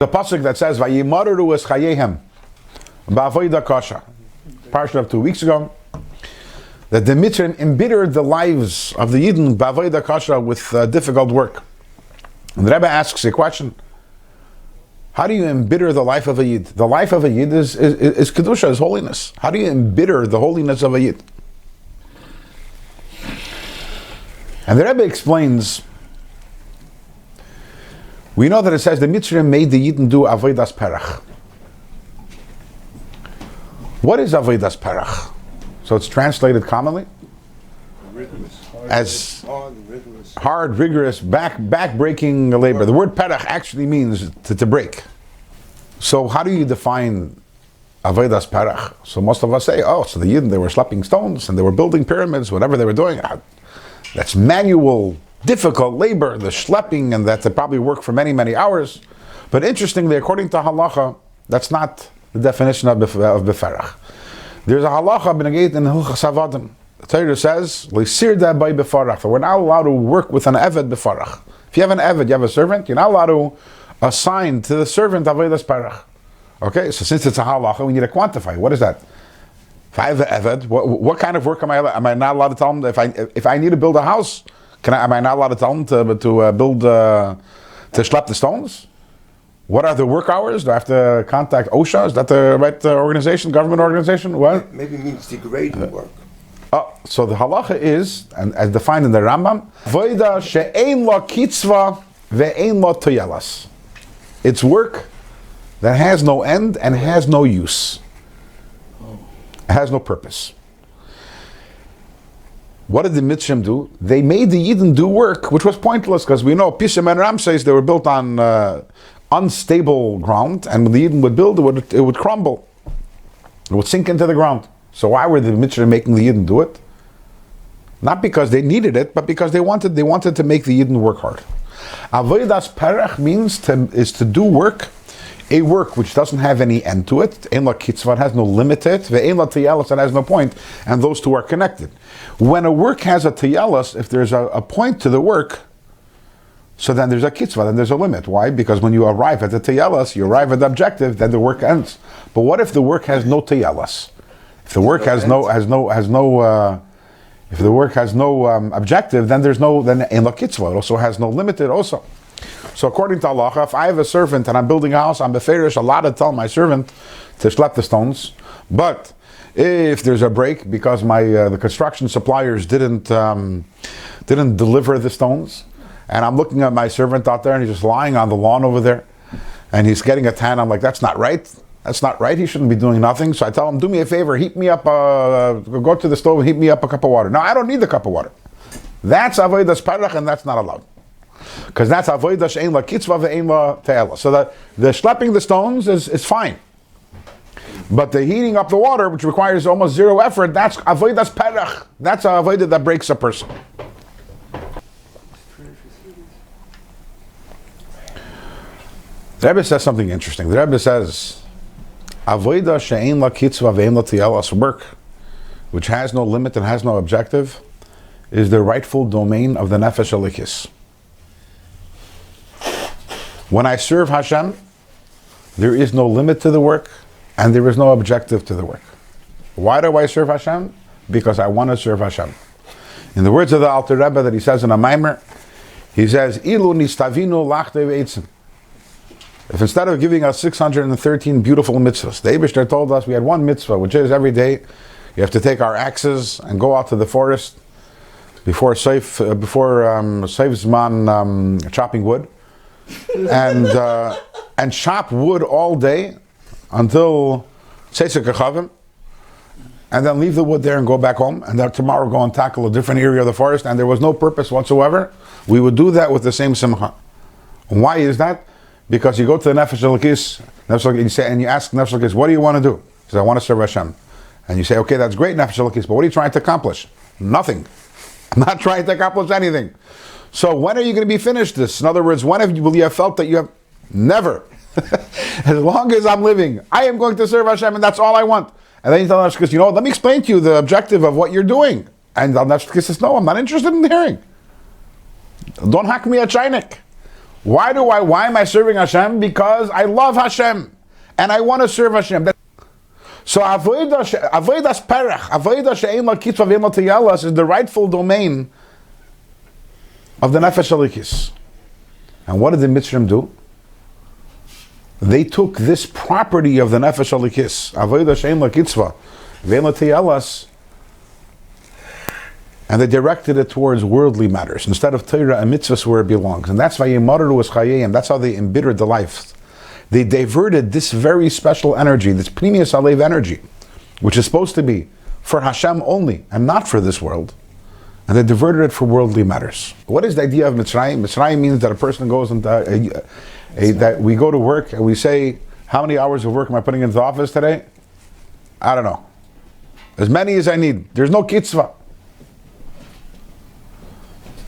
The pasuk that says "Vayimaru es chayehem ba'avoda kasha," parsha of 2 weeks ago, that the Mitzrayim embittered the lives of the Yidden ba'avoda kasha with difficult work. And the Rebbe asks a question: how do you embitter the life of a Yid? The life of a Yid is kedusha, is holiness. How do you embitter the holiness of a Yid? And the Rebbe explains. We know that it says the Mitzrayim made the Yidden do avodas perach. What is avodas perach? So it's translated commonly as hard, rigorous, back-breaking labor. The word perach actually means to break. So how do you define avodas perach? So most of us say, so the Yidden, they were schlepping stones and they were building pyramids, whatever they were doing. That's manual, difficult labor, the schlepping, and that they probably work for many, many hours. But interestingly, according to halacha, that's not the definition of beferach. There's a halacha b'negeit in Hilchas Avadim. The Torah says, "Leisirda by befarach." We're not allowed to work with an eved befarach. If you have an eved, you have a servant, you're not allowed to assign to the servant avodas perach. Okay, so since it's a halacha, we need to quantify. What is that? If I have an eved, what kind of work am I not allowed to tell him? If I need to build a house, am I not allowed to tell him to build, to schlep the stones? What are the work hours? Do I have to contact OSHA? Is that the right organization, government organization? What? Maybe it means degrading work. So the halacha is, and as defined in the Rambam, voida she'ein lo kitzva ve'ein lo toyelas. It's work that has no end and has no use. It has no purpose. What did the Mitzrayim do? They made the Yidden do work which was pointless, because we know Pishem and Ramses, they were built on unstable ground, and when the Yidden would build, it would crumble. It would sink into the ground. So why were the Mitzrayim making the Yidden do it? Not because they needed it, but because they wanted to make the Yidden work hard. Avodas perach is to do work, a work which doesn't have any end to it. Ein la kitzva, it has no limit to it. Ve'ein la tiyalas, it has no point. And those two are connected. When a work has a tiyalas, if there's a point to the work, so then there's a kitzva, then there's a limit. Why? Because when you arrive at the tiyalas, you arrive at the objective, then the work ends. But what if the work has no tiyalas? If the work has no objective, then there's no, then ein la kitzva, it also has no limited also. So according to halacha, if I have a servant and I'm building a house, I'm beferish, allowed to tell my servant to schlep the stones. But if there's a break because the construction suppliers didn't deliver the stones, and I'm looking at my servant out there and he's just lying on the lawn over there, and he's getting a tan, I'm like, that's not right. That's not right. He shouldn't be doing nothing. So I tell him, do me a favor, heat me up, go to the stove and heat me up a cup of water. No, I don't need the cup of water. That's avodas perach, and that's not allowed. Because that's avodah she'ein la kitzva ve'ein la te'ela. So that the schlepping the stones is fine. But the heating up the water, which requires almost zero effort, that's avodas perach. That's a avodah that breaks a person. The Rebbe says something interesting. The Rebbe says, avodah she'ein la kitzva ve'ein la te'ela, work which has no limit and has no objective, is the rightful domain of the nefesh elikis. When I serve Hashem, there is no limit to the work, and there is no objective to the work. Why do I serve Hashem? Because I want to serve Hashem. In the words of the Alter Rebbe that he says in a Maimer, he says, "Ilu nistavinu lachte ve'etzim." If instead of giving us 613 beautiful mitzvahs, the Eibishter told us we had one mitzvah, which is every day you have to take our axes and go out to the forest before Seif Zman chopping wood, and chop wood all day until Tzeisek Kachavim, and then leave the wood there and go back home, and then tomorrow go and tackle a different area of the forest, and there was no purpose whatsoever. We would do that with the same simcha. Why is that? Because you go to the Nefesh Elokis, and you ask Nefesh Elokis, what do you want to do? He says, I want to serve Hashem. And you say, okay, that's great, Nefesh Elokis, but what are you trying to accomplish? Nothing. I'm not trying to accomplish anything. So when are you going to be finished this? In other words, when will you have felt that you have? Never. As long as I'm living, I am going to serve Hashem, and that's all I want. And then you tell Nefesh Elokis, let me explain to you the objective of what you're doing. And Nefesh Elokis says, no, I'm not interested in hearing. Don't hack me a chaynik. Why am I serving Hashem? Because I love Hashem and I want to serve Hashem. So avodas perach, avodah she'ein la kitzva ve'ein la tiyalas is the rightful domain of the nefesh halikis. And what did the Mitzrim do? They took this property of the nefesh halikis, avodah she'ein la kitzva ve'ein la tiyalas, and they directed it towards worldly matters instead of Torah and mitzvahs where it belongs. And that's why Yemaru was chayim. That's how they embittered the life. They diverted this very special energy, this Pnimius Alev energy, which is supposed to be for Hashem only and not for this world. And they diverted it for worldly matters. What is the idea of Mitzrayim? Mitzrayim means that a person goes into that we go to work and we say, how many hours of work am I putting into the office today? I don't know. As many as I need. There's no kitzvah.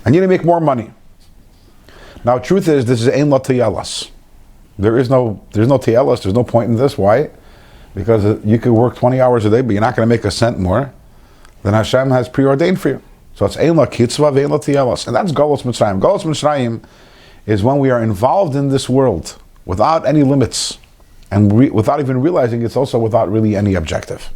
I need to make more money. Now, truth is, this is ein la tiyalas. There's no tiyalas. There's no point in this. Why? Because you could work 20 hours a day, but you're not going to make a cent more than Hashem has preordained for you. So it's ein la kitzvah ve'ein la tiyalas, and that's Galus Mitzrayim. Galus Mitzrayim is when we are involved in this world without any limits, and without even realizing it's also without really any objective.